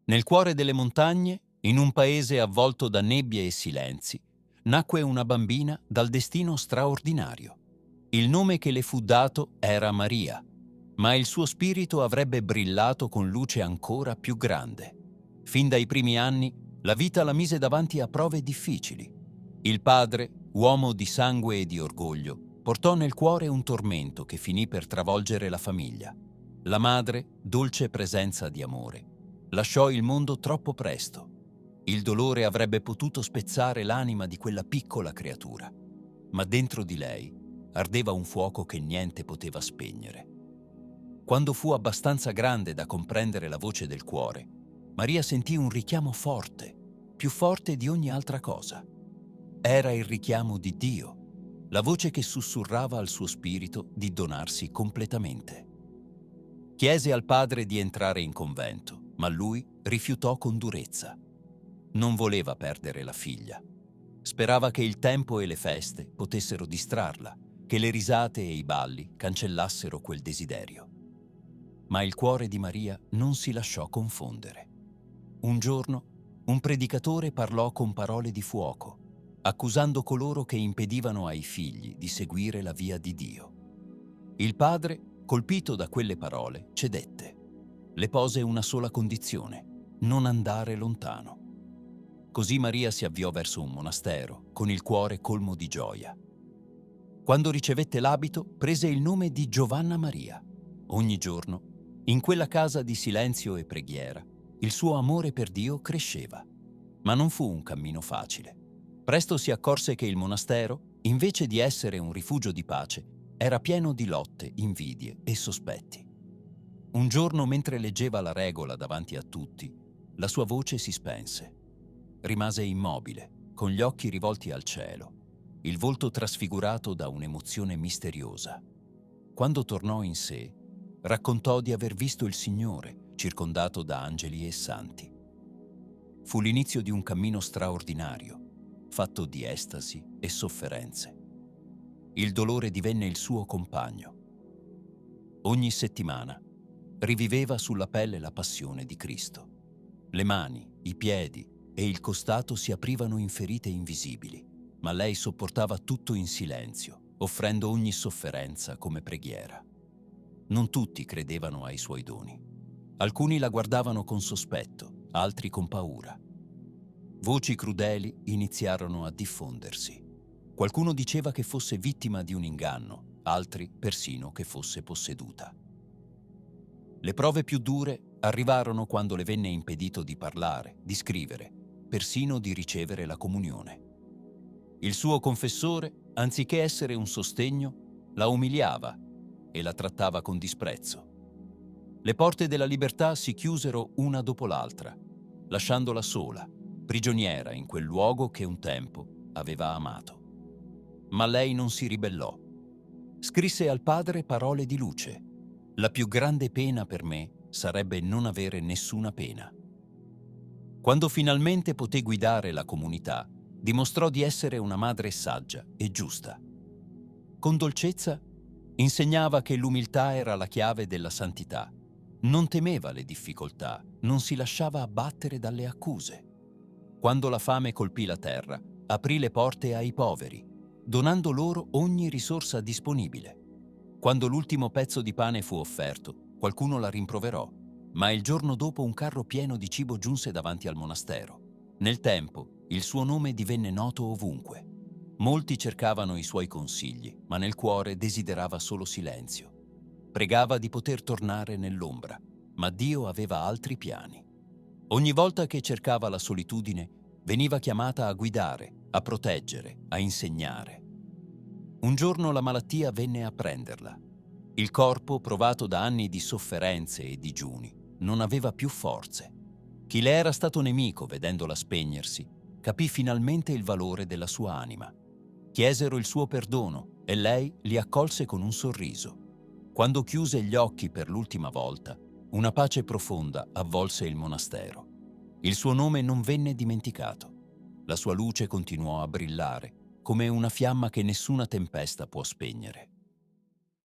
Nel cuore delle montagne, in un paese avvolto da nebbie e silenzi, nacque una bambina dal destino straordinario. Il nome che le fu dato era Maria, ma il suo spirito avrebbe brillato con luce ancora più grande. Fin dai primi anni, la vita la mise davanti a prove difficili. Il padre, uomo di sangue e di orgoglio, portò nel cuore un tormento che finì per travolgere la famiglia. La madre, dolce presenza di amore, lasciò il mondo troppo presto. Il dolore avrebbe potuto spezzare l'anima di quella piccola creatura, ma dentro di lei ardeva un fuoco che niente poteva spegnere. Quando fu abbastanza grande da comprendere la voce del cuore, Maria sentì un richiamo forte, più forte di ogni altra cosa. Era il richiamo di Dio, la voce che sussurrava al suo spirito di donarsi completamente. Chiese al padre di entrare in convento, ma lui rifiutò con durezza. Non voleva perdere la figlia. Sperava che il tempo e le feste potessero distrarla, che le risate e i balli cancellassero quel desiderio. Ma il cuore di Maria non si lasciò confondere. Un giorno, un predicatore parlò con parole di fuoco, accusando coloro che impedivano ai figli di seguire la via di Dio. Il padre, colpito da quelle parole, cedette. Le pose una sola condizione: non andare lontano. Così Maria si avviò verso un monastero, con il cuore colmo di gioia. Quando ricevette l'abito, prese il nome di Giovanna Maria. Ogni giorno, in quella casa di silenzio e preghiera, il suo amore per Dio cresceva. Ma non fu un cammino facile. Presto si accorse che il monastero, invece di essere un rifugio di pace, era pieno di lotte, invidie e sospetti. Un giorno, mentre leggeva la regola davanti a tutti, la sua voce si spense. Rimase immobile, con gli occhi rivolti al cielo, il volto trasfigurato da un'emozione misteriosa. Quando tornò in sé, raccontò di aver visto il Signore circondato da angeli e santi. Fu l'inizio di un cammino straordinario, fatto di estasi e sofferenze. Il dolore divenne il suo compagno. Ogni settimana riviveva sulla pelle la passione di Cristo. Le mani, i piedi e il costato si aprivano in ferite invisibili, ma lei sopportava tutto in silenzio, offrendo ogni sofferenza come preghiera. Non tutti credevano ai suoi doni. Alcuni la guardavano con sospetto, altri con paura. Voci crudeli iniziarono a diffondersi. Qualcuno diceva che fosse vittima di un inganno, altri persino che fosse posseduta. Le prove più dure arrivarono quando le venne impedito di parlare, di scrivere, persino di ricevere la comunione. Il suo confessore, anziché essere un sostegno, la umiliava e la trattava con disprezzo. Le porte della libertà si chiusero una dopo l'altra, lasciandola sola, prigioniera in quel luogo che un tempo aveva amato. Ma lei non si ribellò. Scrisse al padre parole di luce. La più grande pena per me sarebbe non avere nessuna pena. Quando finalmente poté guidare la comunità, dimostrò di essere una madre saggia e giusta. Con dolcezza insegnava che l'umiltà era la chiave della santità. Non temeva le difficoltà, non si lasciava abbattere dalle accuse. Quando la fame colpì la terra, aprì le porte ai poveri, donando loro ogni risorsa disponibile. Quando l'ultimo pezzo di pane fu offerto, qualcuno la rimproverò, ma il giorno dopo un carro pieno di cibo giunse davanti al monastero. Nel tempo, il suo nome divenne noto ovunque. Molti cercavano i suoi consigli, ma nel cuore desiderava solo silenzio. Pregava di poter tornare nell'ombra, ma Dio aveva altri piani. Ogni volta che cercava la solitudine, veniva chiamata a guidare, a proteggere, a insegnare. Un giorno la malattia venne a prenderla. Il corpo, provato da anni di sofferenze e digiuni, non aveva più forze. Chi le era stato nemico, vedendola spegnersi, capì finalmente il valore della sua anima. Chiesero il suo perdono e lei li accolse con un sorriso. Quando chiuse gli occhi per l'ultima volta, una pace profonda avvolse il monastero. Il suo nome non venne dimenticato. La sua luce continuò a brillare, come una fiamma che nessuna tempesta può spegnere.